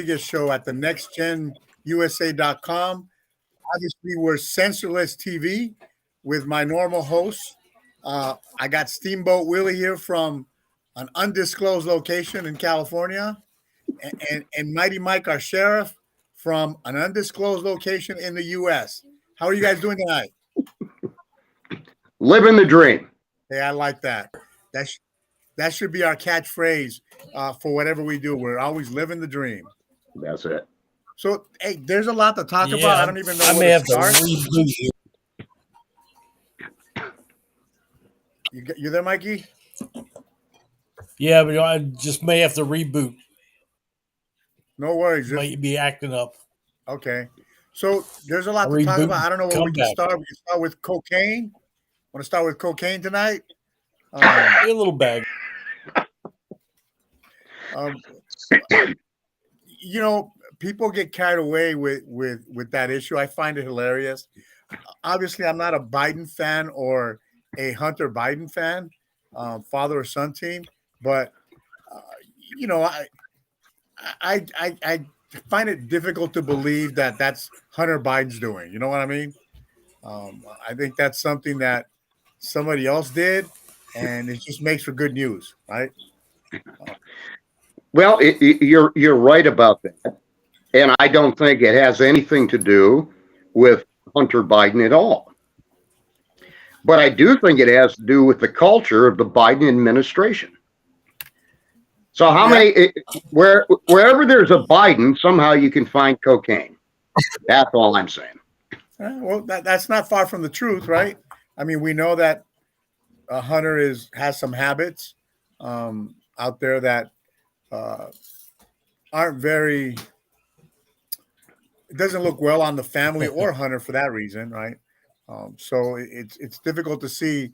show at the nextgenusa.com. Obviously, we're sensorless TV with my normal hosts. I got Steamboat Willie here from an undisclosed location in California, and Mighty Mike, our sheriff, from an undisclosed location in the U.S. How are you guys doing tonight? Living the dream. Hey, I like that. That should be our catchphrase for whatever we do. We're always living the dream. That's it. So, hey, there's a lot to talk about. I don't even know I where may to have start. to reboot here. You there, Mikey? Yeah, but I just may have to reboot. No worries. Might be acting up. Okay. So there's a lot I'll to talk reboot about. I don't know where and we come can back. start. We can start with cocaine. Want to start with cocaine tonight? A little bag. Um, people get carried away with that issue. I find it hilarious. Obviously, I'm not a Biden fan or a Hunter Biden fan, father or son team, but I find it difficult to believe that that's Hunter Biden's doing. You know what I mean? I think that's something that somebody else did, and it just makes for good news, right? Well, you're right about that, and I don't think it has anything to do with Hunter Biden at all. But I do think it has to do with the culture of the Biden administration. So wherever there's a Biden, somehow you can find cocaine. That's all I'm saying. Well, that's not far from the truth, right? I mean, we know that Hunter has some habits out there that aren't very. It doesn't look well on the family or Hunter for that reason, right? So it's difficult to see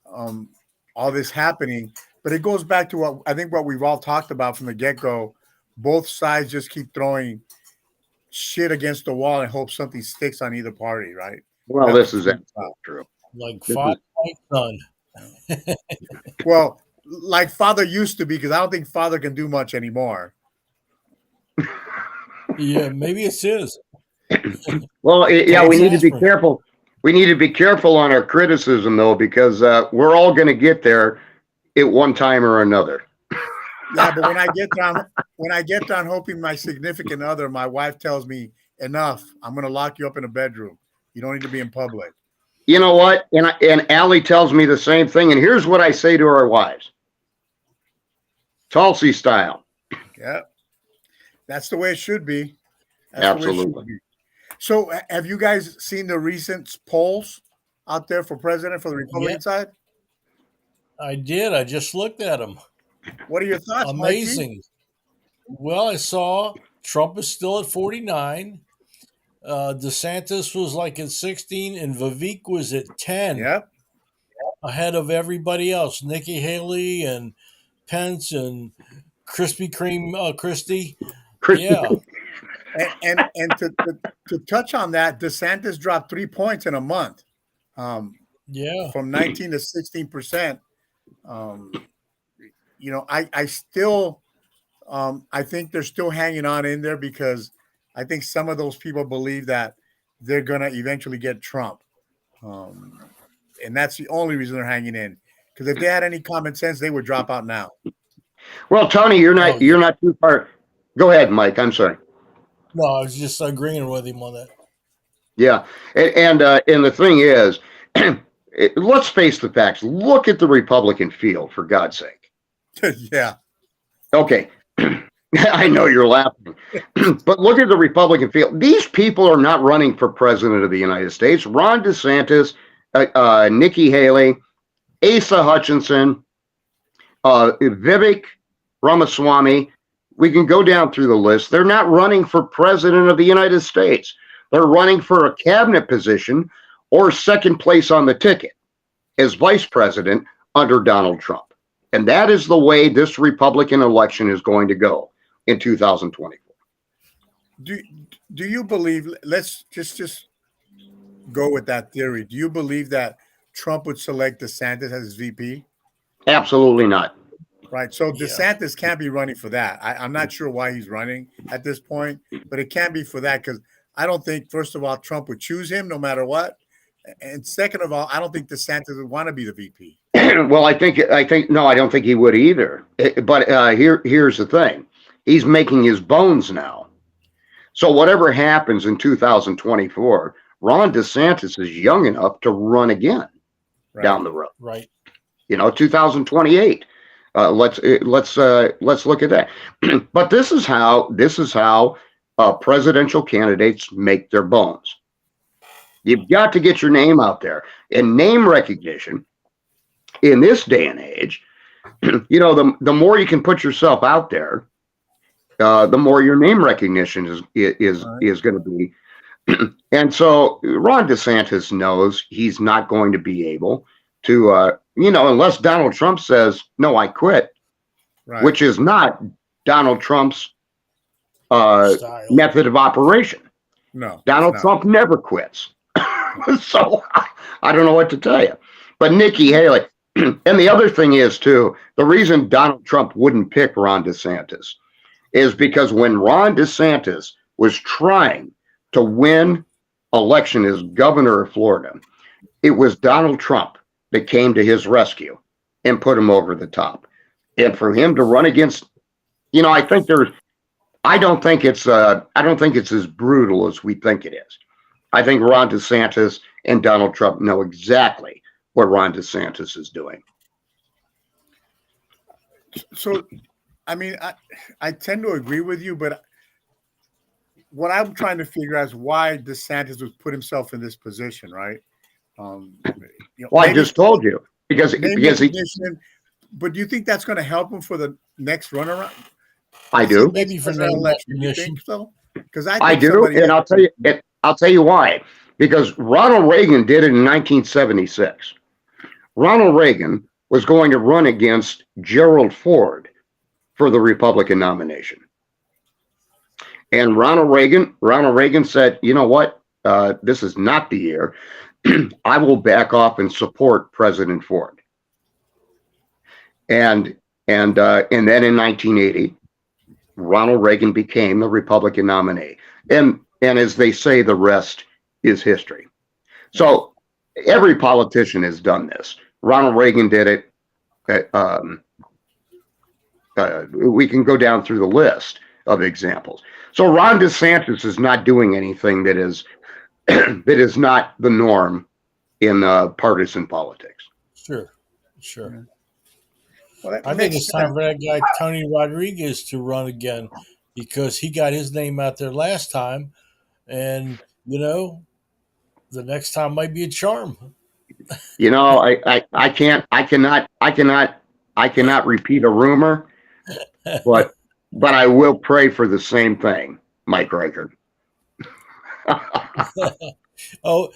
all this happening, but it goes back to what we've all talked about from the get-go. Both sides just keep throwing shit against the wall and hope something sticks on either party, right? Well, this is true. Like father, like son. Well, like father used to be, because I don't think father can do much anymore. Yeah, maybe it's his. Well, we need to be careful. We need to be careful on our criticism, though, because we're all going to get there at one time or another. Yeah, but when I get done hoping my significant other, my wife tells me, enough, I'm going to lock you up in a bedroom. You don't need to be in public. You know what? And Allie tells me the same thing. And here's what I say to our wives. Tulsi style. Yeah. That's the way it should be. Absolutely. So have you guys seen the recent polls out there for president for the Republican side? I did. I just looked at them. What are your thoughts, Amazing. Mikey? Well, I saw Trump is still at 49. DeSantis was like at 16, and Vivek was at 10. Yep. Ahead of everybody else. Nikki Haley and Pence and Krispy Kreme Christie. Yeah. And to touch on that, DeSantis dropped 3 points in a month. From 19 to 16%. I still I think they're still hanging on in there because I think some of those people believe that they're going to eventually get Trump. And that's the only reason they're hanging in. Because if they had any common sense, they would drop out now. Well, Tony, you're not too far. Go ahead, Mike. I'm sorry. No, I was just agreeing with him on that. Yeah. And the thing is, let's face the facts. Look at the Republican field, for God's sake. Yeah. Okay. I know you're laughing, but look at the Republican field. These people are not running for president of the United States. Ron DeSantis, Nikki Haley, Asa Hutchinson, Vivek Ramaswamy. We can go down through the list. They're not running for president of the United States. They're running for a cabinet position or second place on the ticket as vice president under Donald Trump. And that is the way this Republican election is going to go in 2024. Do you believe, let's just go with that theory. Do you believe that Trump would select DeSantis as his VP? Absolutely not. Right. So Yeah. DeSantis can't be running for that. I'm not sure why he's running at this point, but it can't be for that because I don't think, first of all, Trump would choose him no matter what. And second of all, I don't think DeSantis would want to be the VP. Well, no, I don't think he would either. But here's the thing: he's making his bones now. So whatever happens in 2024, Ron DeSantis is young enough to run again down the road. Right. 2028. Let's look at that. But this is how presidential candidates make their bones. You've got to get your name out there, and name recognition in this day and age. The more you can put yourself out there, the more your name recognition is going to be. And so Ron DeSantis knows he's not going to be able to, unless Donald Trump says, no, I quit, Right. which is not Donald Trump's method of operation. No, Donald Trump never quits. So I don't know what to tell you. But Nikki Haley, and the other thing is, too, the reason Donald Trump wouldn't pick Ron DeSantis is because when Ron DeSantis was trying to win election as governor of Florida, it was Donald Trump that came to his rescue and put him over the top. And for him to run against, I don't think it's as brutal as we think it is. I think Ron DeSantis and Donald Trump know exactly what Ron DeSantis is doing. So, I mean, I tend to agree with you, but what I'm trying to figure out is why DeSantis would put himself in this position, right? I just told you because he. But do you think that's going to help him for the next runaround? I do. Maybe for name recognition. You think so? Because I do, and I'll tell you why. Because Ronald Reagan did it in 1976. Ronald Reagan was going to run against Gerald Ford for the Republican nomination. And Ronald Reagan said, you know what? This is not the year. I will back off and support President Ford. And then in 1980, Ronald Reagan became the Republican nominee. And as they say, the rest is history. So every politician has done this. Ronald Reagan did it. We can go down through the list of examples. So Ron DeSantis is not doing anything that is that is not the norm in partisan politics. Sure. Well, I think it's time for that guy Tony Rodriguez to run again because he got his name out there last time, and the next time might be a charm. I cannot repeat a rumor, but I will pray for the same thing, Mike Reichert. Oh,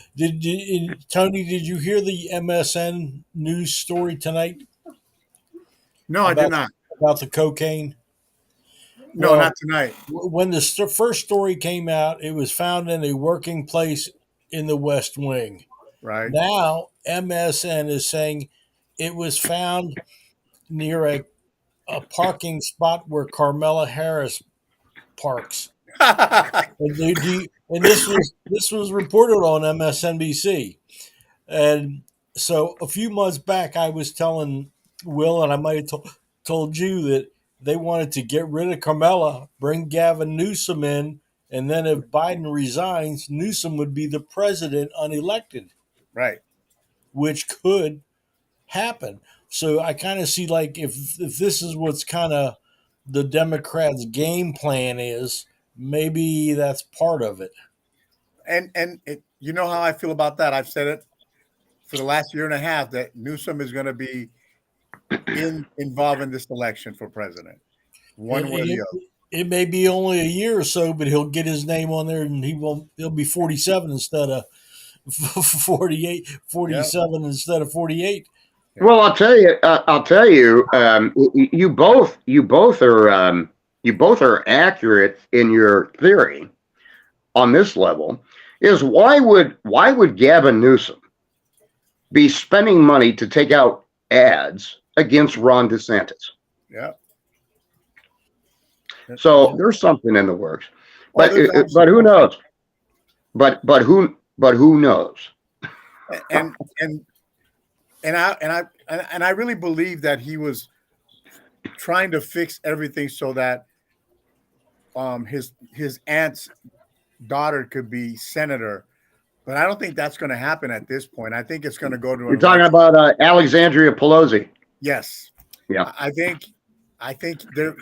Tony? Did you hear the MSN news story tonight? No, I did not. About the cocaine? No, well, not tonight. When the first story came out, it was found in a working place in the West Wing. Right. Now, MSN is saying it was found near a parking spot where Carmela Harris parks. And this was reported on MSNBC. And so a few months back, I was telling Will, and I might have told you that they wanted to get rid of Carmela, bring Gavin Newsom in, and then if Biden resigns, Newsom would be the president unelected. Right. Which could happen. So I kind of see like if this is what's kind of the Democrats' game plan is, maybe that's part of it. And you know how I feel about that. I've said it for the last year and a half that Newsom is going to be involved in this election for president, one way or the other. It may be only a year or so, but he'll get his name on there, and he'll be 47 instead of 47 instead of 48. Well, I'll tell you, you both are accurate in your theory on this level. Is why would Gavin Newsom be spending money to take out ads against Ron DeSantis? Yeah. So there's something in the works, Oh, there's but who knows? But who knows? and and and I really believe that he was trying to fix everything so that his aunt's daughter could be senator, but I don't think that's going to happen at this point. I think it's going to go to You're an talking election. about Alexandria Pelosi. Yes, Yeah, I think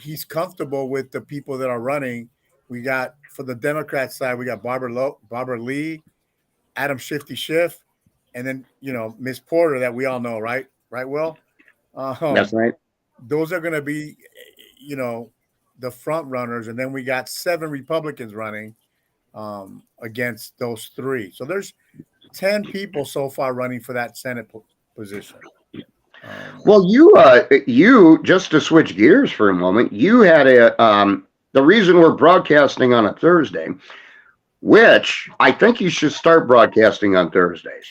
he's comfortable with the people that are running. We got for the Democrat side, we got Barbara Lee, Adam Shifty Schiff, and then Miss Porter that we all know, right? Right, Will. that's right. Those are going to be, the front runners, and then we got 7 Republicans running against those 3. So there's 10 people so far running for that Senate position. Well, you just to switch gears for a moment, you had the reason we're broadcasting on a Thursday, which I think you should start broadcasting on Thursdays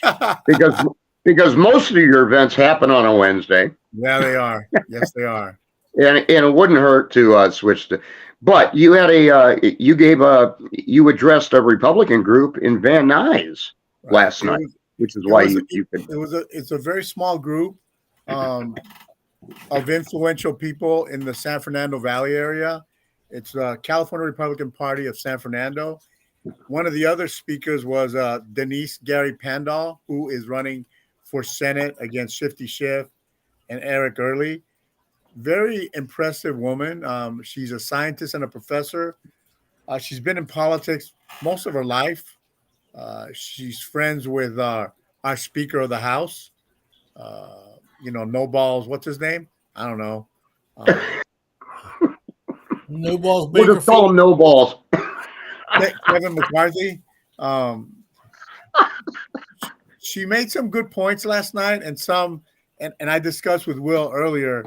because most of your events happen on a Wednesday. Yeah, they are. Yes, they are. And it wouldn't hurt to switch to, but you had you addressed a Republican group in Van Nuys last night, which is why you could. It's a very small group of influential people in the San Fernando Valley area. It's the California Republican Party of San Fernando. One of the other speakers was Denise Gary Pandal, who is running for Senate against Shifty Schiff and Eric Early. Very impressive woman. She's a scientist and a professor. She's been in politics most of her life. She's friends with our Speaker of the House. No balls. What's his name? I don't know. No balls. We'll just call him No Balls. Kevin McCarthy. She made some good points last night, and I discussed with Will earlier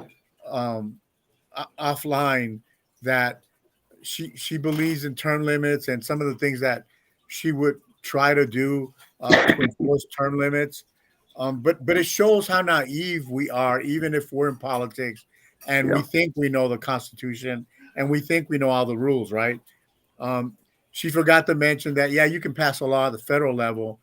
offline that she believes in term limits and some of the things that she would try to do to enforce term limits. But it shows how naive we are, even if we're in politics and we think we know the Constitution and we think we know all the rules, right? She forgot to mention that, you can pass a law at the federal level,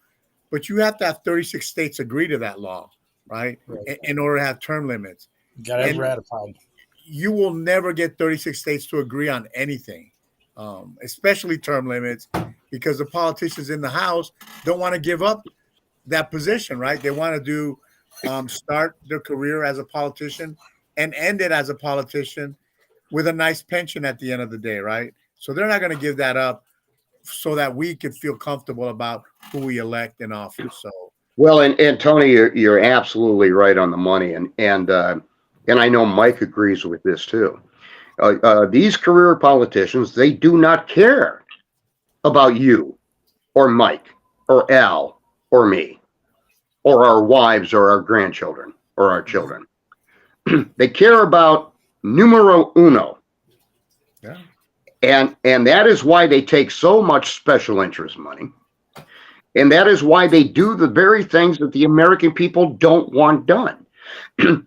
but you have to have 36 states agree to that law, right? In order to have term limits. Got to have ratified. You will never get 36 states to agree on anything, especially term limits, because the politicians in the House don't want to give up that position, right? They want to do start their career as a politician and end it as a politician with a nice pension at the end of the day, right? So they're not going to give that up so that we can feel comfortable about who we elect in office. So well, and Tony, you're absolutely right on the money, and I know Mike agrees with this too. These career politicians, they do not care about you or Mike or Al or me or our wives or our grandchildren or our children. They care about numero uno. Yeah. And that is why they take so much special interest money. And that is why they do the very things that the American people don't want done.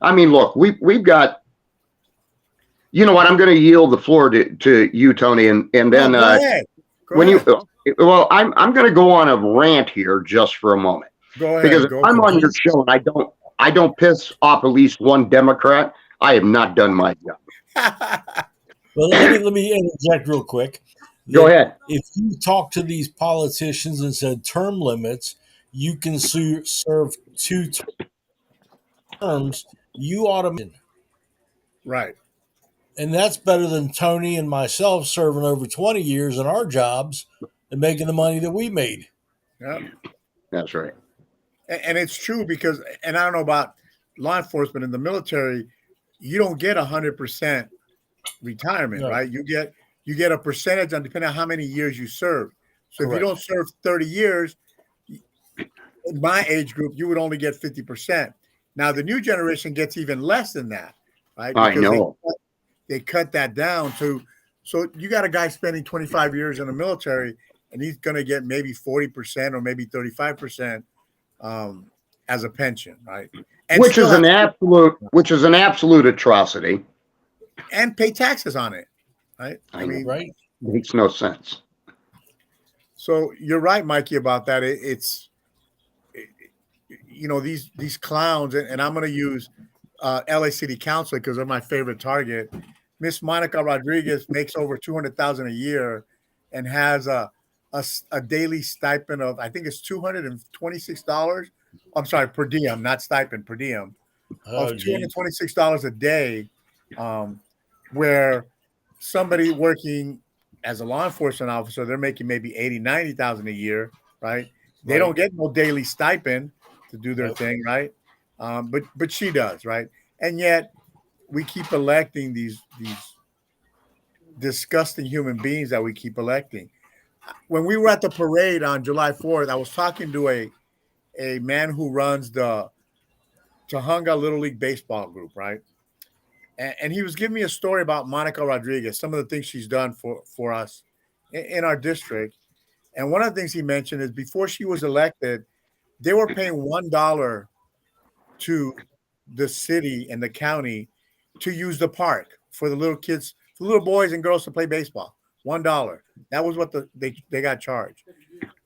I mean, look, we've got, you know what, I'm going to yield the floor to you, Tony, and then go ahead. Well, I'm going to go on a rant here just for a moment. Go ahead. Because I'm on your show and I don't piss off at least one Democrat. I have not done my job. Well, let me interject real quick. Go ahead. If you talk to these politicians and said term limits, you can serve 2 terms. You automatically, Right. and that's better than Tony and myself serving over 20 years in our jobs and making the money that we made. Yeah. That's right. And it's true because, and I don't know about law enforcement in the military, you don't get 100% retirement, right? You get a percentage on depending on how many years you serve. So Correct. If you don't serve 30 years, in my age group, you would only get 50%. Now the new generation gets even less than that, right? Because I know. They cut that down to, so you got a guy spending 25 years in the military and he's going to get maybe 40% or maybe 35% as a pension, right? And which is an absolute atrocity. and pay taxes on it, right? I know. Right. Makes no sense. So you're right, Mikey, about that. These clowns, and I'm going to use LA City Council because they're my favorite target. Miss Monica Rodriguez makes over 200,000 a year, and has a daily stipend of, I think it's $226. I'm sorry, per diem, not stipend, per diem, of Oh, gee. $226 a day, where somebody working as a law enforcement officer, they're making maybe 80, 90,000 a year, right? They don't get no daily stipend to do their thing, right? But she does, right? And yet we keep electing these disgusting human beings that we keep electing. When we were at the parade on July 4th, I was talking to a man who runs the Tahunga Little League Baseball group, right? And he was giving me a story about Monica Rodriguez, some of the things she's done for us in our district. And one of the things he mentioned is before she was elected, they were paying $1 to the city and the county to use the park for the little kids, for little boys and girls to play baseball. $1. That was what they got charged.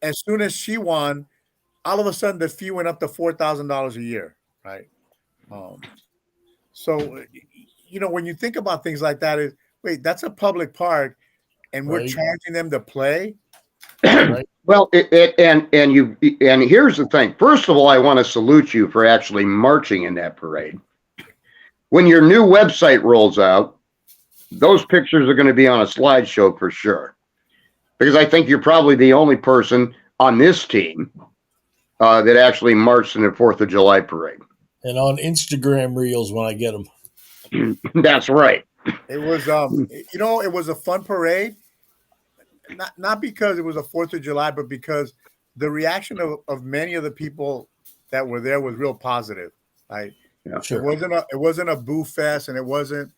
As soon as she won, all of a sudden the fee went up to $4,000 a year, right? So when you think about things like that, is wait, that's a public park, and we're charging them to play. Right. Well, and here's the thing. First of all, I want to salute you for actually marching in that parade. When your new website rolls out, those pictures are going to be on a slideshow for sure, because I think you're probably the only person on this team that actually marched in the 4th of July parade. And on Instagram Reels when I get them. That's right. It was, it was a fun parade. Not because it was a 4th of July, but because the reaction of many of the people that were there was real positive. Right? Yeah, sure. It wasn't a boo fest, and it wasn't,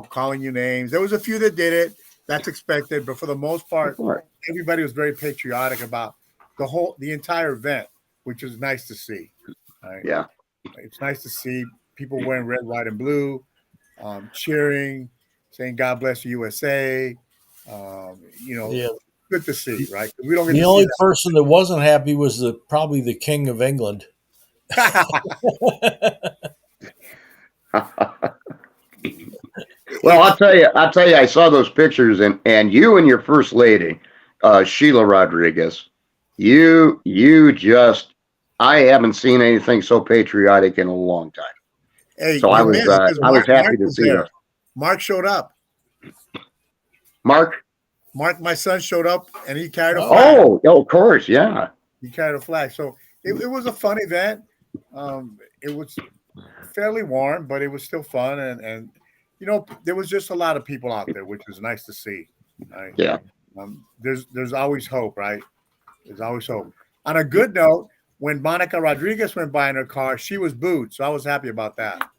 calling you names. There was a few that did it. That's expected, but for the most part, everybody was very patriotic about the entire event, which is nice to see. Right? Yeah, it's nice to see people wearing red, white, and blue, cheering, saying "God bless the USA." Good to see, right? We don't get the only person that wasn't happy was probably the King of England. Well, I'll tell you, I saw those pictures, and you and your first lady, Sheila Rodriguez, you just, I haven't seen anything so patriotic in a long time. Hey, so I was happy to see that. Mark showed up. Mark, my son showed up, and he carried a flag. Oh, of course, yeah. He carried a flag, so it was a fun event. It was fairly warm, but it was still fun, and there was just a lot of people out there, which was nice to see. Right? Yeah. There's always hope, right? There's always hope. On a good note, when Monica Rodriguez went by in her car, she was booed, so I was happy about that.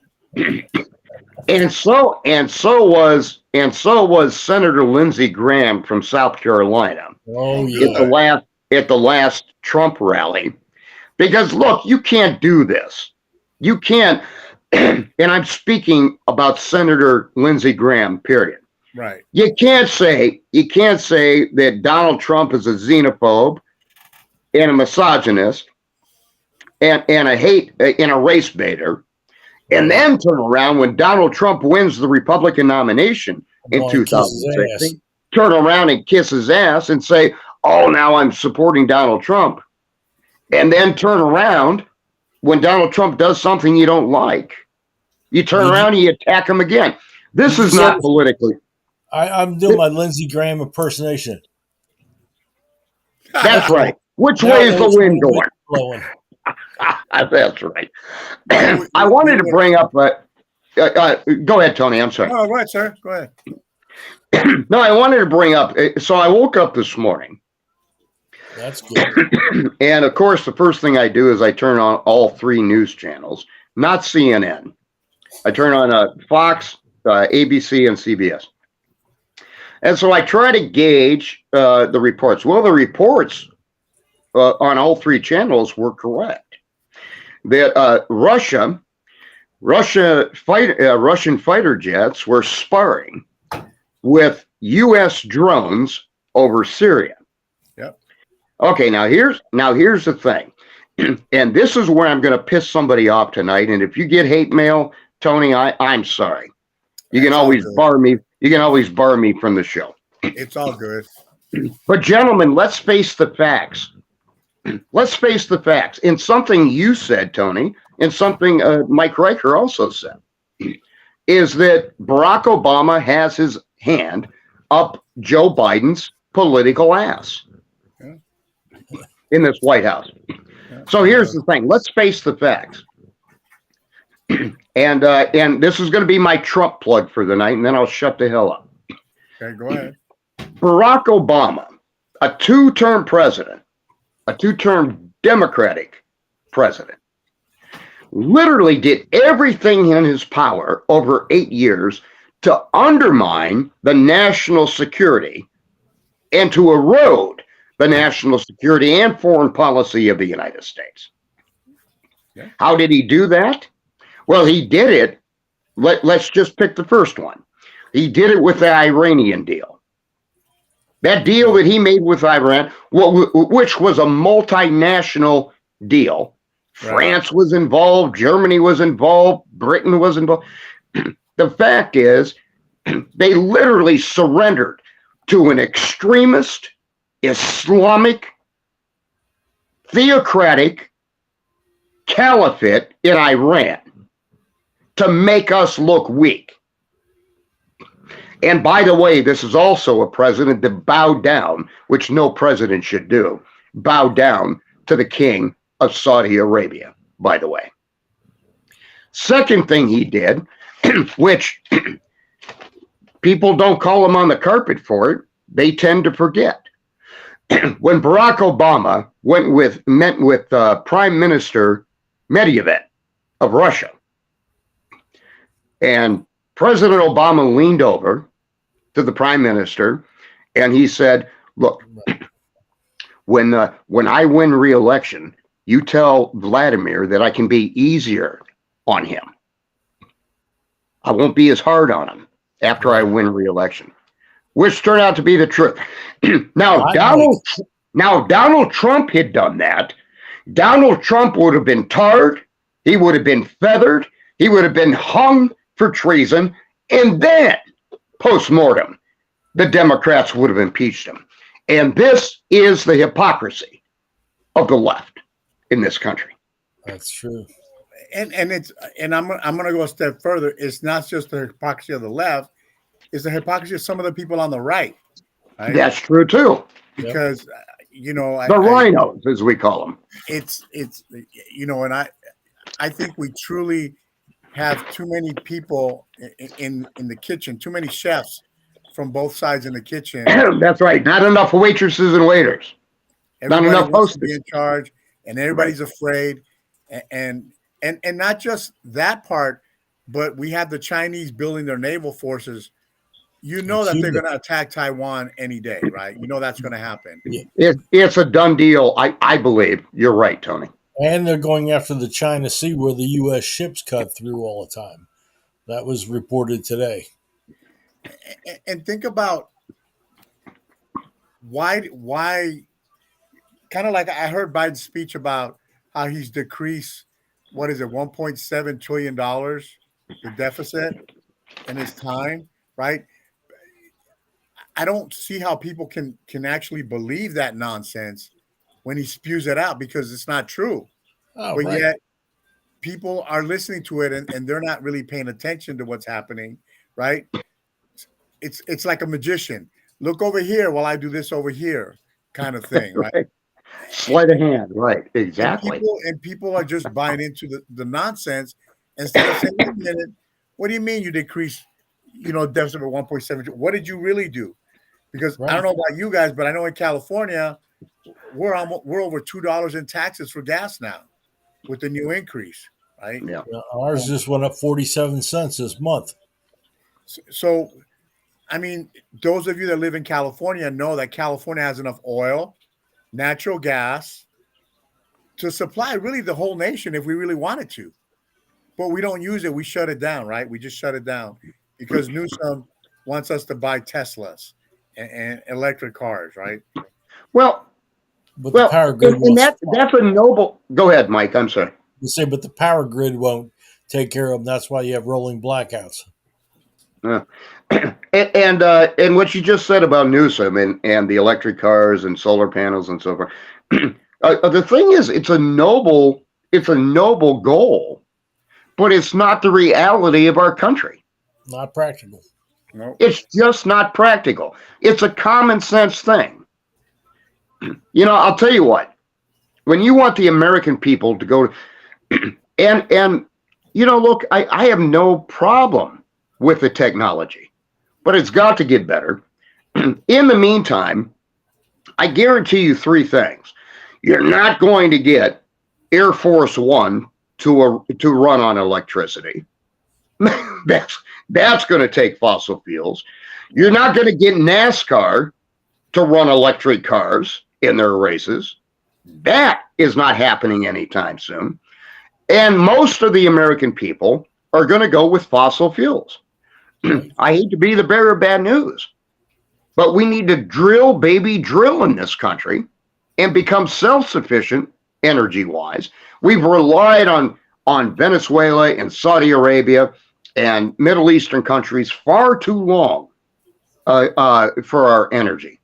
And so was Senator Lindsey Graham from South Carolina. Oh yeah. At the last Trump rally, because look, you can't do this. You can't. And I'm speaking about Senator Lindsey Graham, period. Right. You can't say that Donald Trump is a xenophobe and a misogynist and a race baiter, and then turn around when Donald Trump wins the Republican nomination in 2016, turn around and kiss his ass and say, "Oh, now I'm supporting Donald Trump," and then turn around when Donald Trump does something you don't like. You turn around and you attack him again. This is not politically. I'm doing my Lindsey Graham impersonation. That's right. Which way is the wind going? Blowing. That's right. I wanted to bring up. Go ahead, Tony. I'm sorry. Oh, go ahead, sir. Go ahead. No, I wanted to bring up. So I woke up this morning. That's good. And of course, the first thing I do is I turn on all 3 news channels, not CNN. I turn on Fox, ABC, and CBS. And so I try to gauge the reports. Well, the reports on all 3 channels were correct. That Russia Russian fighter jets were sparring with U.S. drones over Syria. Yep. Okay, now here's the thing, and this is where I'm going to piss somebody off tonight. And if you get hate mail, Tony, I'm sorry. You can always bar me. You can always bar me from the show. It's all good. But gentlemen, let's face the facts. Let's face the facts. In something you said, Tony, and something Mike Riker also said, is that Barack Obama has his hand up Joe Biden's political ass in this White House. So here's the thing. Let's face the facts. And this is going to be my Trump plug for the night, and then I'll shut the hell up. Okay, go ahead. Barack Obama, a two-term president, a two-term Democratic president, literally did everything in his power over 8 years to undermine the national security and to erode the national security and foreign policy of the United States. Yeah. How did he do that? Well, he did it. Let's just pick the first one. He did it with the Iranian deal. That deal that he made with Iran, which was a multinational deal. Right. France was involved, Germany was involved, Britain was involved. The fact is, they literally surrendered to an extremist, Islamic, theocratic caliphate in Iran to make us look weak. And by the way, this is also a president that bowed down, which no president should do, bow down to the king of Saudi Arabia, by the way. Second thing he did, which people don't call him on the carpet for it, they tend to forget. When Barack Obama met with Prime Minister Medvedev of Russia, and President Obama leaned over to the Prime Minister and he said, "Look, when I win re-election, you tell Vladimir that I can be easier on him. I won't be as hard on him after I win re-election," which turned out to be the truth. Now, Donald Trump had done that. Donald Trump would have been tarred. He would have been feathered. He would have been hung for treason. And then, post-mortem, the Democrats would have impeached him. And this is the hypocrisy of the left in this country. That's true. And I'm going to go a step further. It's not just the hypocrisy of the left. It's the hypocrisy of some of the people on the right. Right? That's true, too. Because, the rhinos, as we call them. It's and I think we truly have too many people in the kitchen, too many chefs from both sides in the kitchen. That's right. Not enough waitresses and waiters. Everybody not enough wants to hostess. be in charge, and everybody's afraid. And not just that part, but we have the Chinese building their naval forces. You know that they're going to attack Taiwan any day, right? You know that's going to happen. It's a done deal. I believe. You're right, Tony. And they're going after the China Sea where the U.S. ships cut through all the time. That was reported today. And think about why kind of like I heard Biden's speech about how he's decreased, $1.7 trillion, the deficit in his time, right? I don't see how people can actually believe that nonsense when he spews it out, because it's not true. But yet people are listening to it and they're not really paying attention to what's happening, right? It's like a magician. Look over here while I do this over here kind of thing, right? Sleight of hand, right? Exactly. And people are just buying into the nonsense instead of saying, wait a minute, what do you mean you decrease, deficit of 1.7? What did you really do? Because I don't know about you guys, but I know in California, we're over $2 in taxes for gas now with the new increase, right? Yeah. Ours just went up 47 cents this month. So, I mean, those of you that live in California know that California has enough oil, natural gas to supply really the whole nation if we really wanted to. but we don't use it. We shut it down, right? We just shut it down because Newsom wants us to buy Teslas and electric cars, right? Well, But the power grid and won't that's a noble. Go ahead, Mike. I'm sorry. you say, but the power grid won't take care of them. That's why you have rolling blackouts. And what you just said about Newsom and the electric cars and solar panels and so forth. The thing is, it's a noble goal, but it's not the reality of our country. Not practical. No. It's just not practical. It's a common sense thing. You know, I'll tell you what. When you want the American people to go to, and you know, look, I have no problem with the technology, but it's got to get better. In the meantime, I guarantee you three things. You're not going to get Air Force One to run on electricity. That's going to take fossil fuels. You're not going to get NASCAR to run electric cars in their races. That is not happening anytime soon. And most of the American people are going to go with fossil fuels. I hate to be the bearer of bad news, but we need to drill in this country and become self-sufficient energy-wise. We've relied on Venezuela and Saudi Arabia and Middle Eastern countries far too long for our energy.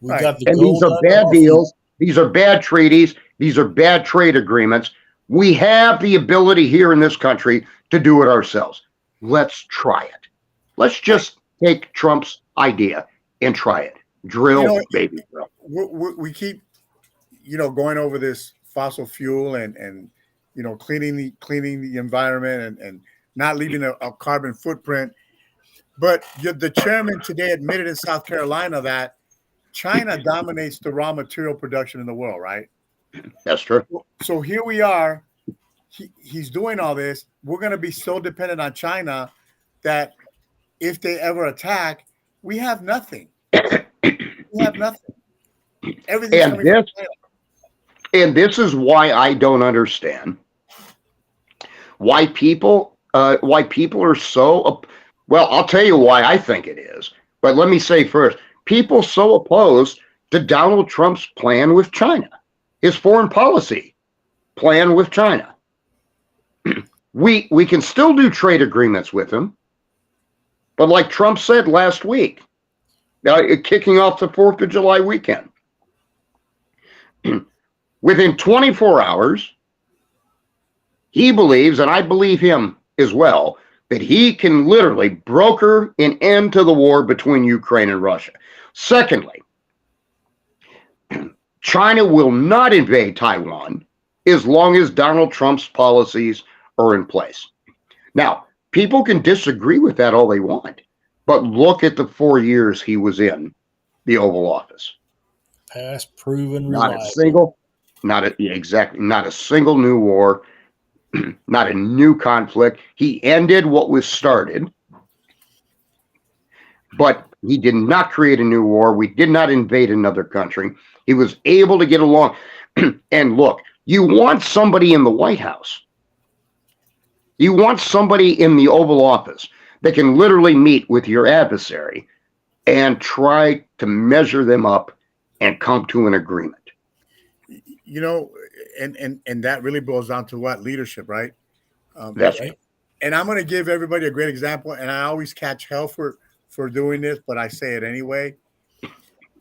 We got the And these are bad deals. These are bad treaties. These are bad trade agreements. We have the ability here in this country to do it ourselves. Let's try it. Let's just take Trump's idea and try it. Drill. We keep, going over this fossil fuel and cleaning the environment and not leaving a carbon footprint. But the chairman today admitted in South Carolina that China dominates the raw material production in the world, right? That's true. So here we are. He's doing all this. We're going to be so dependent on China that if they ever attack, we have nothing. We have nothing. Everything's coming from China. And this is why I don't understand why people are so. Well, I'll tell you why I think it is. But let me say first, people so opposed to Donald Trump's plan with China, his foreign policy plan with China. We can still do trade agreements with him, but like Trump said last week, kicking off the 4th of July weekend, within 24 hours, he believes, and I believe him as well, that he can literally broker an end to the war between Ukraine and Russia. Secondly, China will not invade Taiwan as long as Donald Trump's policies are in place. Now, people can disagree with that all they want, but look at the 4 years he was in the Oval Office. Past, proven, reliable. Not a single new war, not a new conflict. He ended what was started, but he did not create a new war. We did not invade another country. He was able to get along. And look, you want somebody in the White House. You want somebody in the Oval Office that can literally meet with your adversary and try to measure them up and come to an agreement. And that really boils down to what? Leadership, right? That's right. And I'm going to give everybody a great example, and I always catch hell for doing this, but I say it anyway.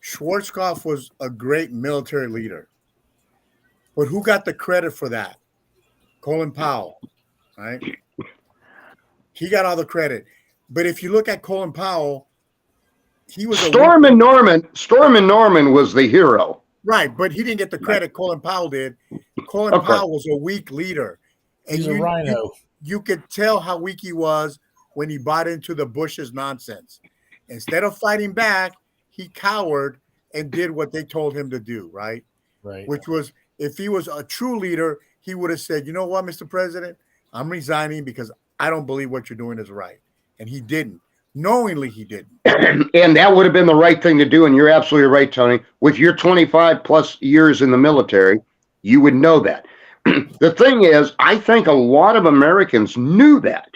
Schwarzkopf was a great military leader, but who got the credit for that? Colin Powell, right? He got all the credit. But if you look at Colin Powell, he was Storm and Norman was the hero. Right, but he didn't get the credit. Colin Powell did. Colin Powell was a weak leader. And He's a rhino. You could tell how weak he was when he bought into the Bush's nonsense. Instead of fighting back, he cowered and did what they told him to do, right? Right. Which was, if he was a true leader, he would have said, you know what, Mr. President, I'm resigning because I don't believe what you're doing is right. And he didn't. Knowingly, he didn't. And that would have been the right thing to do. And you're absolutely right, Tony. With your 25 plus years in the military, you would know that. The thing is, I think a lot of Americans knew that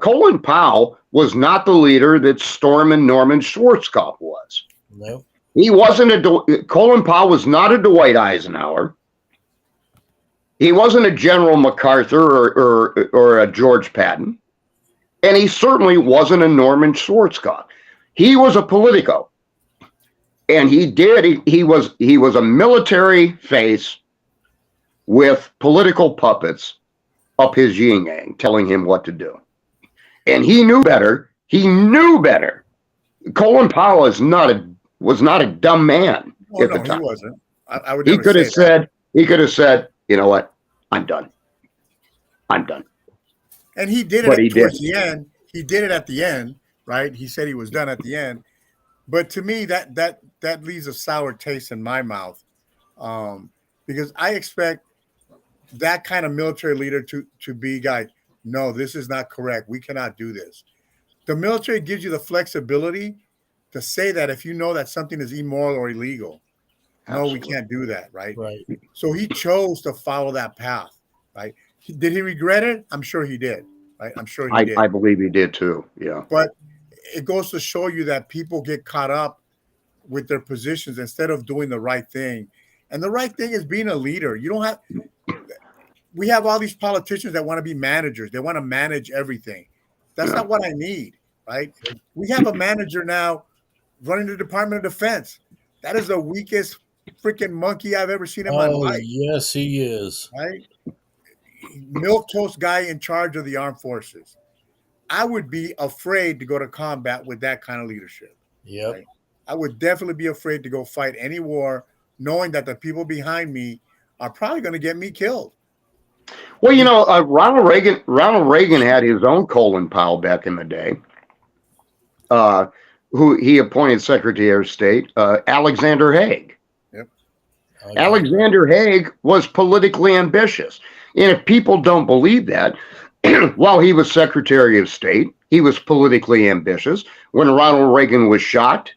Colin Powell was not the leader that Norman Schwarzkopf was. No. He wasn't Colin Powell was not a Dwight Eisenhower. He wasn't a General MacArthur or a George Patton. And he certainly wasn't a Norman Schwarzkopf. He was a politico. And he was a military face with political puppets up his yin yang, telling him what to do. And he knew better. He knew better. Colin Powell was not a dumb man at the time. He wasn't. I would. He could have said, you know what? I'm done. And he did it towards the end. He did it at the end, right? He said he was done at the end. But to me, that leaves a sour taste in my mouth, because I expect that kind of military leader to be, guys, no, this is not correct. We cannot do this. The military gives you the flexibility to say that if you know that something is immoral or illegal. Absolutely. No, we can't do that, right? Right. So he chose to follow that path, right? Did he regret it? I'm sure he did, right? I'm sure he did. I believe he did too, yeah. But it goes to show you that people get caught up with their positions instead of doing the right thing. And the right thing is being a leader. You don't have – we have all these politicians that want to be managers. They want to manage everything. That's not what I need, right? We have a manager now running the Department of Defense. That is the weakest freaking monkey I've ever seen in my life. Yes, he is. Right? Milquetoast guy in charge of the armed forces. I would be afraid to go to combat with that kind of leadership. Yeah, right? I would definitely be afraid to go fight any war, knowing that the people behind me are probably going to get me killed. Well, you know, Ronald Reagan had his own Colin Powell back in the day, who he appointed Secretary of State, Alexander Haig. Yep. Alexander Haig was politically ambitious. And if people don't believe that, while he was Secretary of State, he was politically ambitious. When Ronald Reagan was shot,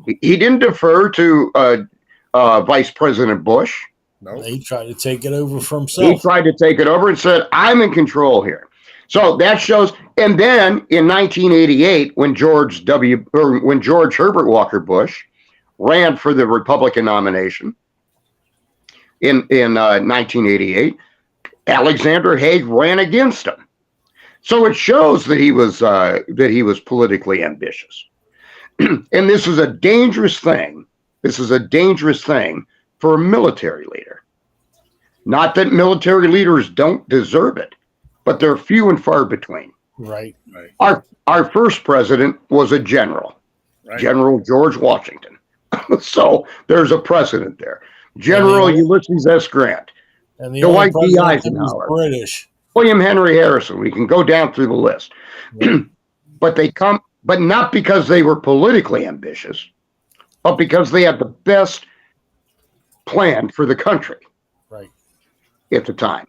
he didn't defer to Vice President Bush. No. He tried to take it over for himself. He tried to take it over and said, I'm in control here. So that shows. And then in 1988, when George Herbert Walker Bush ran for the Republican nomination in 1988, Alexander Haig ran against him. So it shows that he was politically ambitious. And this is a dangerous thing. This is a dangerous thing for a military leader. Not that military leaders don't deserve it, but they're few and far between. Right. Our first president was a general, right. General George Washington. So there's a precedent there. General Ulysses S. Grant, and the Dwight D. Eisenhower, British, William Henry Harrison. We can go down through the list, right. But not because they were politically ambitious, but because they had the best plan for the country, right, at the time.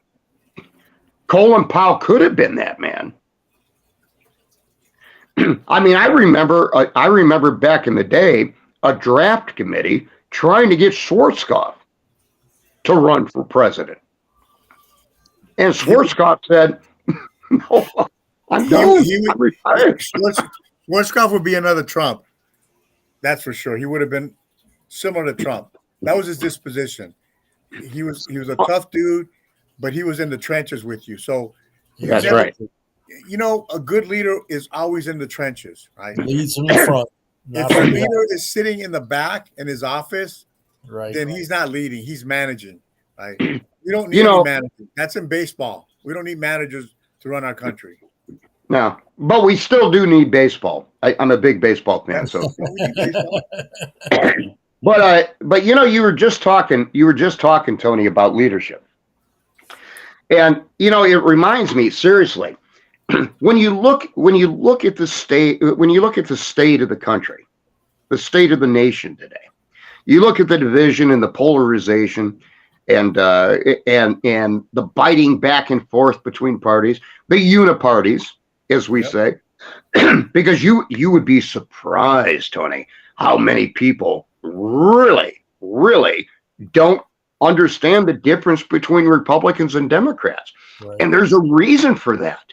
Colin Powell could have been that man. I mean, I remember back in the day a draft committee trying to get Schwarzkopf to run for president, and Schwarzkopf said, "No, I'm done. I'm retired." Schwarzkopf would be another Trump. That's for sure. He would have been similar to Trump. That was his disposition. He was a tough dude, but he was in the trenches with you. So that's right. You know, a good leader is always in the trenches, right? Leads from the front. If a leader is sitting in the back in his office, right, then he's not leading. He's managing, right? We don't need any managers. That's in baseball. We don't need managers to run our country. No, but we still do need baseball. I'm a big baseball fan, so. But you know, you were just talking, Tony, about leadership, and you know, it reminds me seriously when you look at the state of the country, the state of the nation today. You look at the division and the polarization, and the biting back and forth between parties, the uniparties, as we say, because you would be surprised, Tony, how many people really don't understand the difference between Republicans and Democrats. Right. And there's a reason for that.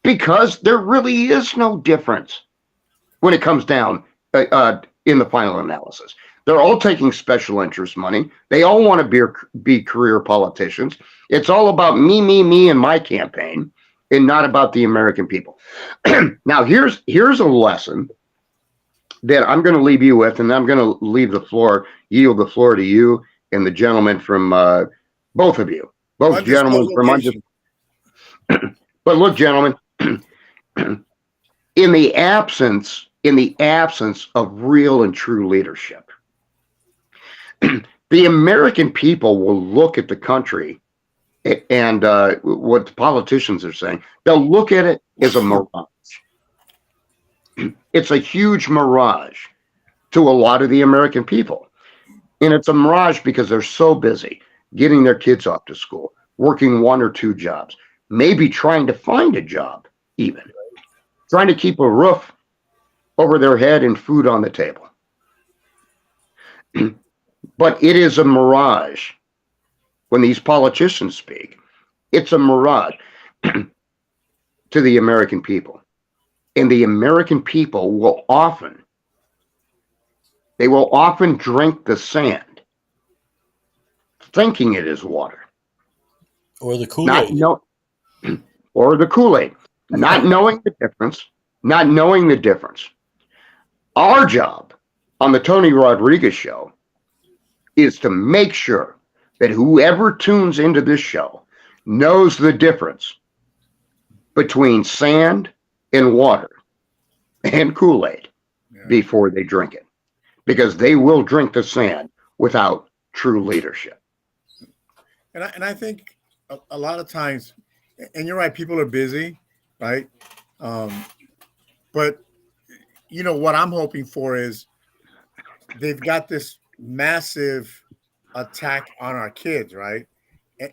Because there really is no difference when it comes down in the final analysis. They're all taking special interest money. They all want to be career politicians. It's all about me, and my campaign, and not about the American people. Now, here's a lesson that I'm going to leave you with, and I'm going to yield the floor to you and the gentleman from both of you, both gentlemen from But look, gentlemen, in the absence of real and true leadership, the American people will look at the country and what the politicians are saying. They'll look at it as a mirage. It's a huge mirage to a lot of the American people. And it's a mirage because they're so busy getting their kids off to school, working 1 or 2 jobs, maybe trying to find a job, even trying to keep a roof over their head and food on the table. But it is a mirage when these politicians speak. It's a mirage to the American people. And the American people will often drink the sand, thinking it is water. Or the Kool-Aid. Or the Kool-Aid. Not knowing the difference. Our job on the Tony Rodriguez Show is to make sure that whoever tunes into this show knows the difference between sand and water and Kool-Aid before they drink it, because they will drink the sand without true leadership. And I think a lot of times, and you're right, people are busy, right? But what I'm hoping for is they've got this massive attack on our kids, right?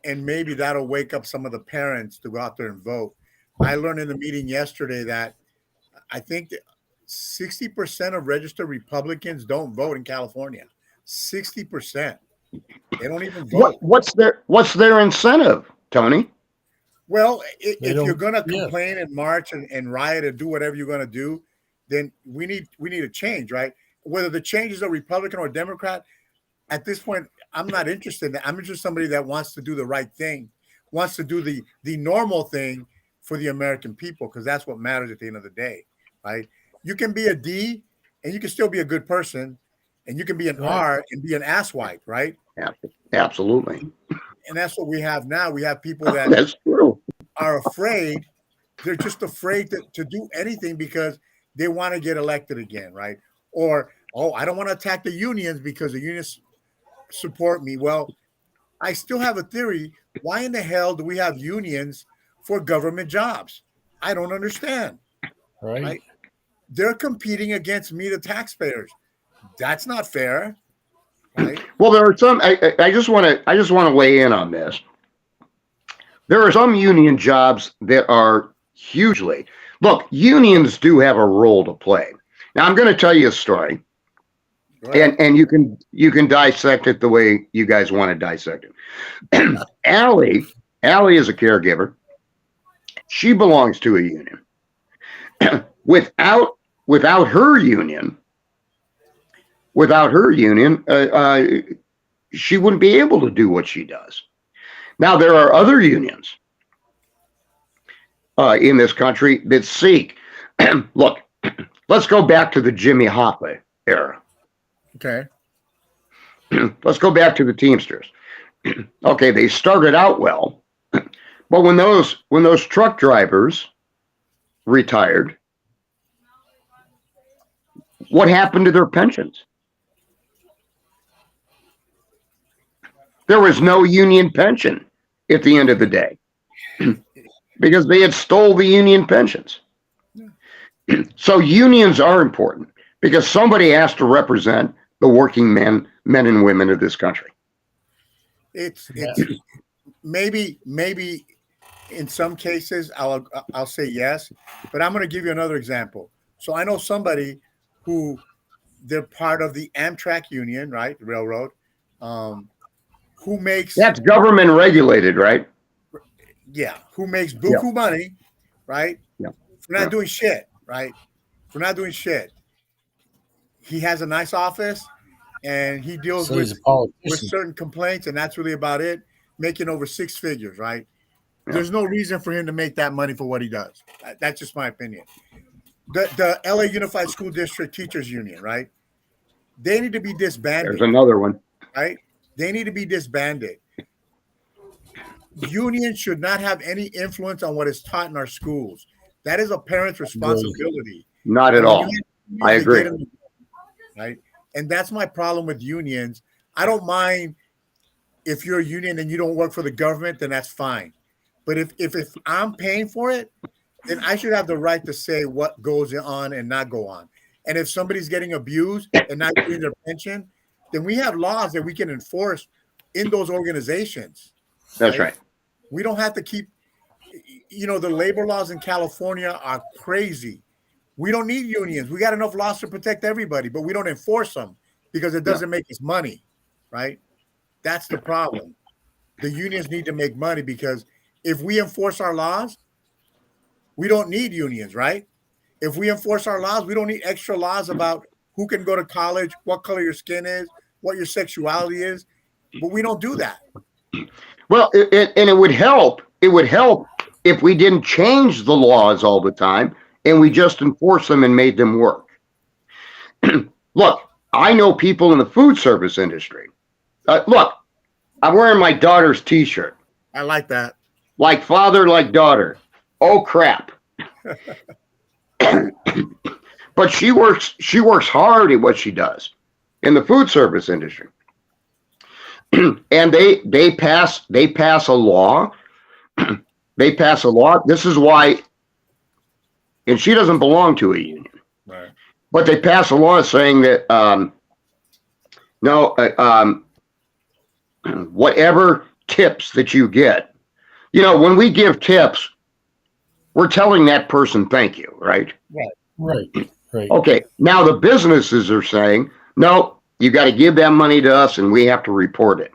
And maybe that'll wake up some of the parents to go out there and vote. I learned in the meeting yesterday that I think that 60% of registered Republicans don't vote in California. 60%. They don't even vote. What's their incentive, Tony? Well, if you're going to complain and march and riot and do whatever you're going to do, then we need a change, right? Whether the change is a Republican or a Democrat, at this point, I'm not interested in that. I'm interested in somebody that wants to do the right thing, wants to do the normal thing for the American people, because that's what matters at the end of the day, right? You can be a D and you can still be a good person, and you can be an R and be an asswipe, right? Yeah, absolutely. And that's what we have now. We have people that That's true. are afraid. They're just afraid to do anything because they want to get elected again, right? Or, I don't want to attack the unions because the unions support me. Well, I still have a theory. Why in the hell do we have unions for government jobs? I don't understand. Right? They're competing against me, the taxpayers. That's not fair. Right? Well, there are some. I just want to weigh in on this. There are some union jobs that are hugely. Look, unions do have a role to play. Now, I'm going to tell you a story, and you can dissect it the way you guys want to dissect it. Allie is a caregiver. She belongs to a union. Without her union, she wouldn't be able to do what she does. Now, there are other unions in this country that seek. Look, let's go back to the Jimmy Hoffa era. Okay. Let's go back to the Teamsters. Okay, they started out well, but when those truck drivers retired, what happened to their pensions? There was no union pension at the end of the day because they had stole the union pensions. So unions are important because somebody has to represent the working men and women of this country. It's maybe in some cases I'll say yes, but I'm going to give you another example. So I know somebody who they're part of the Amtrak union, right? The railroad. who makes That's government regulated, right? who makes buku money, right? Yeah. For not doing shit, right? For not doing shit. He has a nice office and he deals So he's a with politician. certain complaints, and that's really about it. Making over 6 figures, right? Yeah. There's no reason for him to make that money for what he does. That's just my opinion. The LA Unified School District Teachers Union, right? They need to be disbanded. There's another one. Right? They need to be disbanded. Unions should not have any influence on what is taught in our schools. That is a parent's responsibility. Not at all. I agree. Right? And that's my problem with unions. I don't mind if you're a union and you don't work for the government, then that's fine. But if I'm paying for it, then I should have the right to say what goes on and not go on. And if somebody's getting abused and not getting their pension, then we have laws that we can enforce in those organizations. That's right. We don't have to keep, the labor laws in California are crazy. We don't need unions. We got enough laws to protect everybody, but we don't enforce them because it doesn't make us money, right? That's the problem. The unions need to make money because if we enforce our laws, we don't need unions, right? If we enforce our laws, we don't need extra laws about who can go to college, what color your skin is, what your sexuality is, but we don't do that. Well, it would help. It would help if we didn't change the laws all the time and we just enforced them and made them work. Look, I know people in the food service industry. Look, I'm wearing my daughter's T-shirt. I like that. Like father, like daughter. Oh crap! But she works hard at what she does in the food service industry, and they pass a law. They pass a law. This is why, and she doesn't belong to a union, right? But they pass a law saying that whatever tips that you get, when we give tips, we're telling that person thank you, right? Right. Okay, now the businesses are saying, no, you got to give that money to us and we have to report it.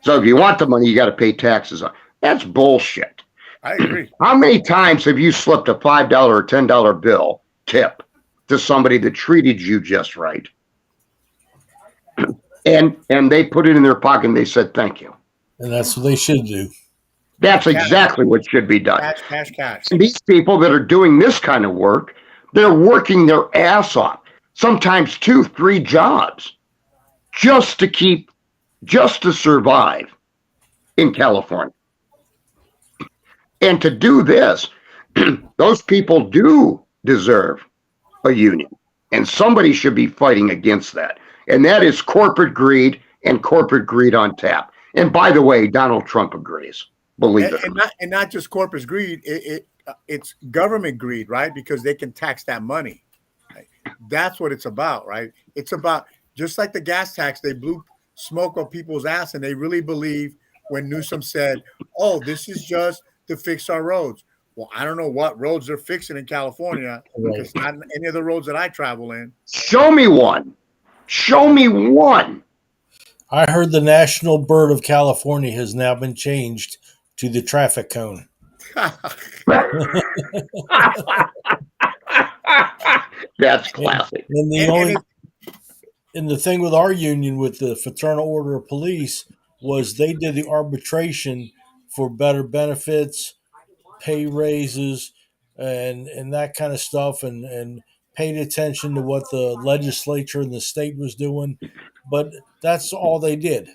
So if you want the money, you got to pay taxes on it. That's bullshit. I agree. How many times have you slipped a $5 or $10 bill tip to somebody that treated you just right? And they put it in their pocket and they said thank you. And that's what they should do. That's exactly what should be done. Cash. And these people that are doing this kind of work, they're working their ass off, sometimes 2-3 jobs, just to survive in California. And to do this, those people do deserve a union, and somebody should be fighting against that. And that is corporate greed and corporate greed on tap. And by the way, Donald Trump agrees. Believe it. And not just corporate greed, it's government greed, right? Because they can tax that money. Right? That's what it's about, right? It's about, just like the gas tax, they blew smoke up people's ass, and they really believe when Newsom said, oh, this is just to fix our roads. Well, I don't know what roads they're fixing in California. Right. It's not any of the roads that I travel in. Show me one. Show me one. I heard the national bird of California has now been changed to the traffic cone. That's classic. And the thing with our union, with the Fraternal Order of Police, was they did the arbitration for better benefits, pay raises, and that kind of stuff, and paid attention to what the legislature and the state was doing. But that's all they did,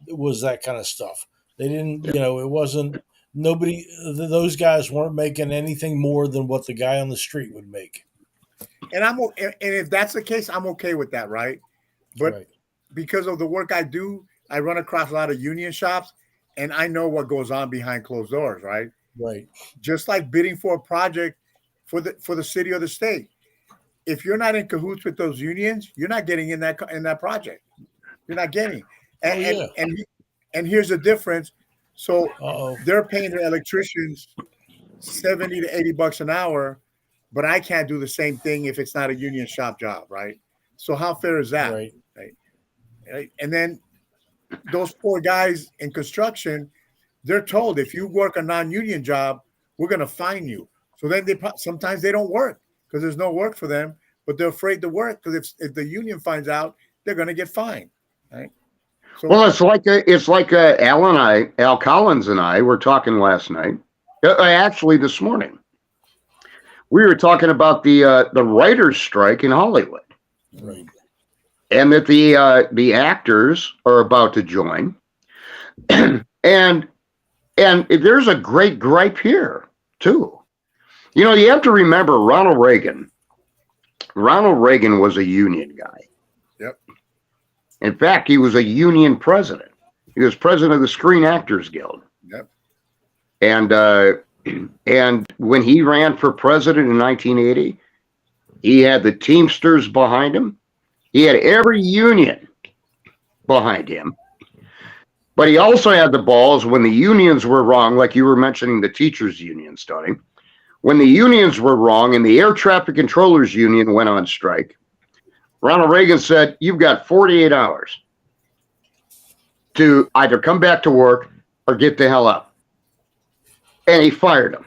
was that kind of stuff. They didn't, it wasn't, nobody, those guys weren't making anything more than what the guy on the street would make. And if that's the case, I'm okay with that, right? But because of the work I do, I run across a lot of union shops, and I know what goes on behind closed doors, right? Right. Just like bidding for a project for the city or the state. If you're not in cahoots with those unions, you're not getting in that project. You're not getting. And here's the difference. So they're paying their electricians $70 to $80 an hour, but I can't do the same thing if it's not a union shop job, right? So how fair is that? Right. And then those poor guys in construction, they're told if you work a non-union job, we're going to fine you. So then sometimes they don't work because there's no work for them, but they're afraid to work because if the union finds out, they're going to get fined, right? So Well, it's like Al Collins and I were talking last night. Actually, this morning, we were talking about the writers' strike in Hollywood, Right. and that the actors are about to join, and there's a great gripe here too. You know, you have to remember Ronald Reagan. Ronald Reagan was a union guy. yep. In fact, he was a union president. He was president of the Screen Actors Guild. Yep. And when he ran for president in 1980, he had the Teamsters behind him. He had every union behind him. But he also had the balls when the unions were wrong, like you were mentioning the teachers' unions, Tony. When the unions were wrong and the air traffic controllers union went on strike, Ronald Reagan said, you've got 48 hours to either come back to work or get the hell out. And he fired them.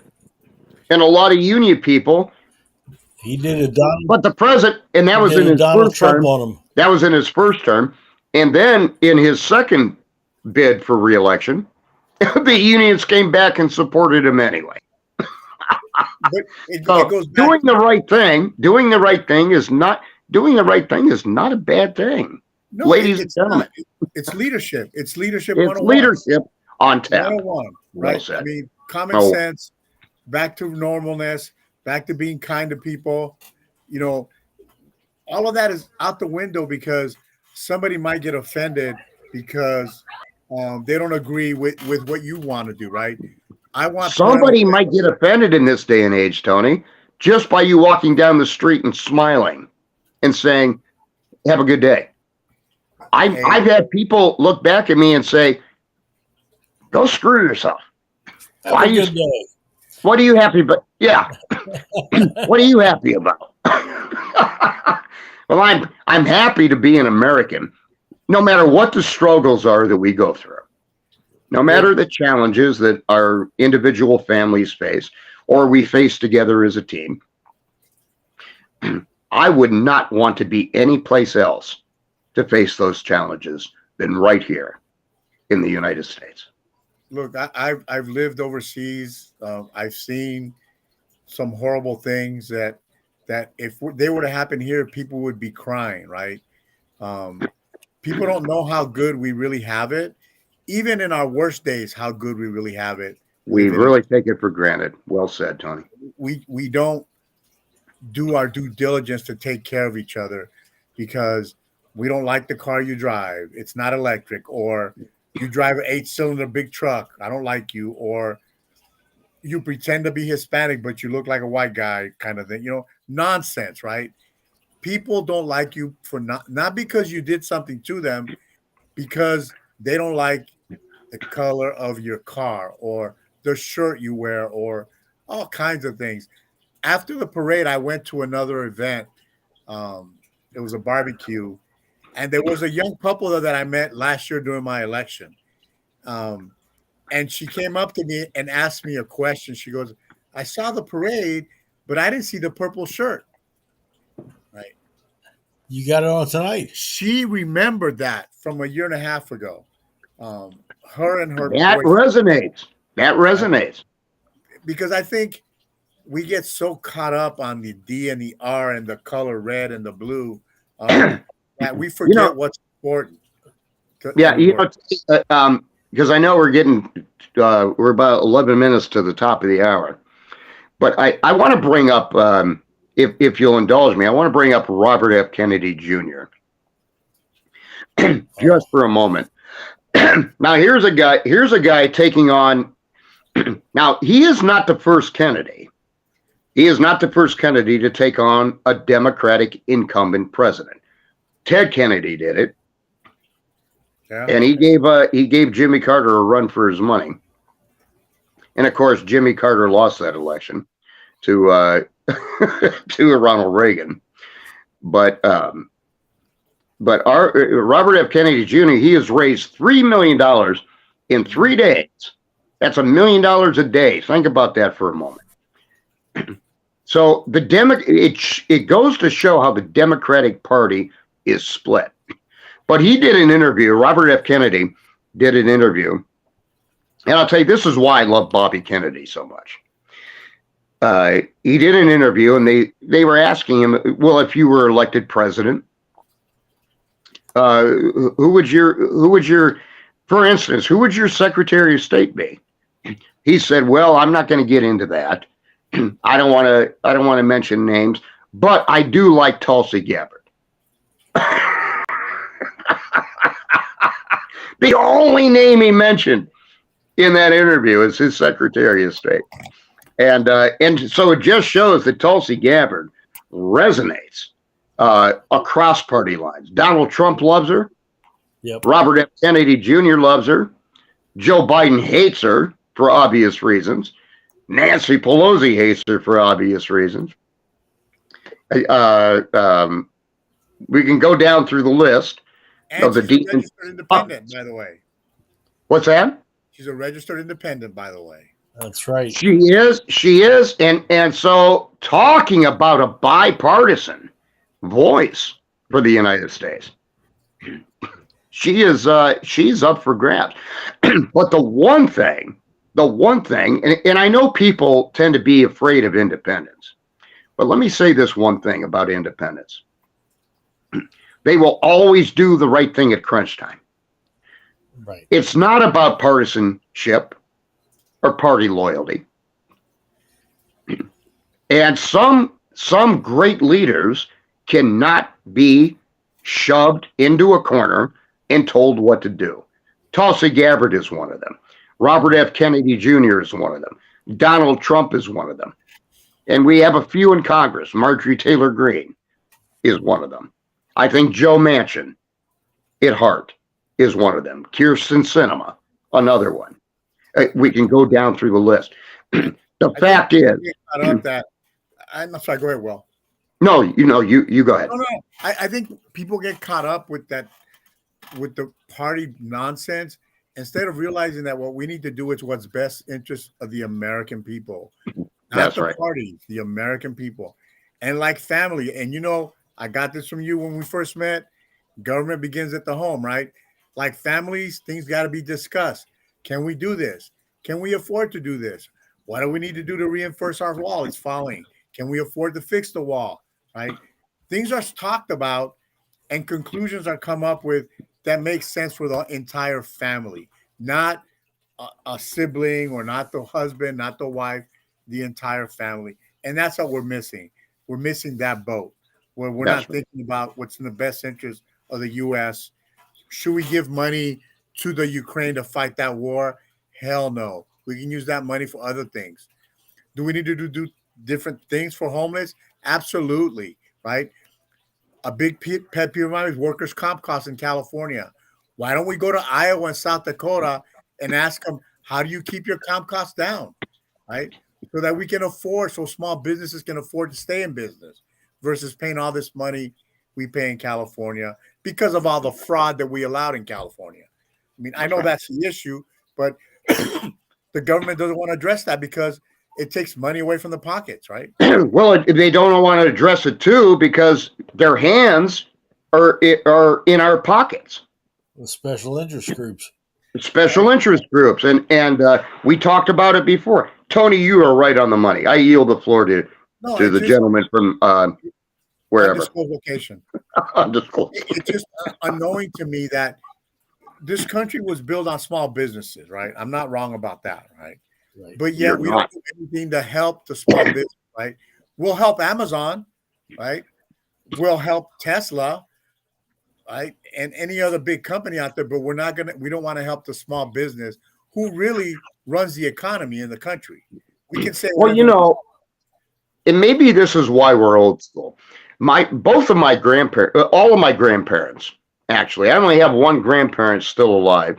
And a lot of union people. He did a Donald. But the president, and that was in his Donald first Trump term. on him. That was in his first term. And then in his second bid for re-election, the unions came back and supported him anyway. But it So goes back. doing the right thing is not a bad thing. No, Ladies and gentlemen. It's leadership. It's leadership It's 101. leadership on tap. 101, right? Well said. I mean, common Oh. sense, back to normalness, back to being kind to people. You know, all of that is out the window because somebody might get offended because they don't agree with what you want to do, right? I want Somebody might get offended in this day and age, Tony, just by you walking down the street and smiling and saying, have a good day. I've had people look back at me and say, go screw yourself. Have a good day. What are you happy about? Yeah. What are you happy about? Well, I'm happy to be an American, no matter what the struggles are that we go through, no matter the challenges that our individual families face or we face together as a team. I would not want to be any place else to face those challenges than right here in the United States. Look, I've lived overseas. I've seen some horrible things that if they were to happen here, people would be crying, right? People don't know how good we really have it. Even in our worst days, how good we really have it. We really take it for granted. Well said, Tony. We don't do our due diligence to take care of each other because we don't like the car you drive. It's not electric, or you drive an 8-cylinder big truck. I don't like you. Or you pretend to be Hispanic, but you look like a white guy kind of thing. You know, nonsense, right? People don't like you for not because you did something to them, because they don't like the color of your car or the shirt you wear or all kinds of things. After the parade, I went to another event. It was a barbecue, and there was a young couple that I met last year during my election. And she came up to me and asked me a question. She goes, I saw the parade, but I didn't see the purple shirt. Right. You got it on tonight. She remembered that from a year and a half ago. Her and her That resonates. That resonates. Because I think we get so caught up on the D and the R and the color red and the blue that we forget what's important. Because I know we're about 11 minutes to the top of the hour, but I want to bring up, if you'll indulge me, I want to bring up Robert F. Kennedy Jr. just for a moment. Now here's a guy taking on. Now he is not the first Kennedy. He is not the first Kennedy to take on a Democratic incumbent president. Ted Kennedy did it. Yeah. And he gave Jimmy Carter a run for his money. And of course, Jimmy Carter lost that election to to Ronald Reagan. But but our Robert F. Kennedy Jr. He has raised $3 million in 3 days. That's $1 million a day. Think about that for a moment. So it goes to show how the Democratic Party is split. But he did an interview. Robert F. Kennedy did an interview, and I'll tell you, this is why I love Bobby Kennedy so much. He did an interview, and they were asking him, well, if you were elected president, who would your, for instance, who would your Secretary of State be? He said, well, I'm not going to get into that. I don't want to mention names, but I do like Tulsi Gabbard. The only name he mentioned in that interview is his Secretary of State. And so it just shows that Tulsi Gabbard resonates across party lines. Donald Trump loves her. Yep. Robert F. Kennedy Jr. loves her. Joe Biden hates her for obvious reasons. Nancy Pelosi hates her for obvious reasons. We can go down through the list of the she's a registered independent, by the way. What's that? She's a registered independent, by the way. That's right. She is, and so talking about a bipartisan voice for the United States, she's up for grabs. But the one thing, and I know people tend to be afraid of independence, but let me say this one thing about independence. They will always do the right thing at crunch time. Right. It's not about partisanship or party loyalty. And some great leaders cannot be shoved into a corner and told what to do. Tulsi Gabbard is one of them. Robert F. Kennedy Jr. is one of them. Donald Trump is one of them. And we have a few in Congress. Marjorie Taylor Greene is one of them. I think Joe Manchin at heart is one of them. Kyrsten Sinema, another one. We can go down through the list. The fact is, I'm sorry. Go ahead, Will. No, you go ahead. No. I think people get caught up with that, with the party nonsense, instead of realizing that what we need to do is what's best interest of the American people, not the party, the American people, and like family. And I got this from you when we first met. Government begins at the home, right? Like families, things got to be discussed. Can we do this? Can we afford to do this? What do we need to do to reinforce our wall? It's falling. Can we afford to fix the wall? Right? Things are talked about and conclusions are come up with that makes sense for the entire family, not a sibling or not the husband, not the wife, the entire family. And that's what we're missing. We're missing that boat where we're not thinking about what's in the best interest of the U.S. Should we give money to the Ukraine to fight that war? Hell no. We can use that money for other things. Do we need to do different things for homeless? Absolutely, right? A big pet peeve of mine is workers' comp costs in California. Why don't we go to Iowa and South Dakota and ask them, how do you keep your comp costs down, right? So that we can afford, so small businesses can afford to stay in business versus paying all this money we pay in California because of all the fraud that we allowed in California. I mean, I know that's the issue, but the government doesn't want to address that because it takes money away from the pockets, right? Well, they don't want to address it too because their hands are in our pockets. The special interest groups. Special interest groups, and we talked about it before. Tony, you are right on the money. I yield the floor to the gentleman from wherever. Undisclosed location. Undisclosed. It's just annoying to me that this country was built on small businesses, right? I'm not wrong about that, right? But yet we don't do anything to help the small business, right? We'll help Amazon, right? We'll help Tesla, right? And any other big company out there, but we don't want to help the small business who really runs the economy in the country. We can say, well, and maybe this is why we're old school. All of my grandparents, actually, I only have one grandparent still alive.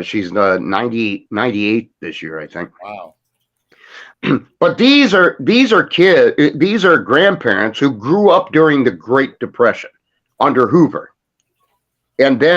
She's 98 this year, I think. Wow. But these are grandparents who grew up during the Great Depression under Hoover. And then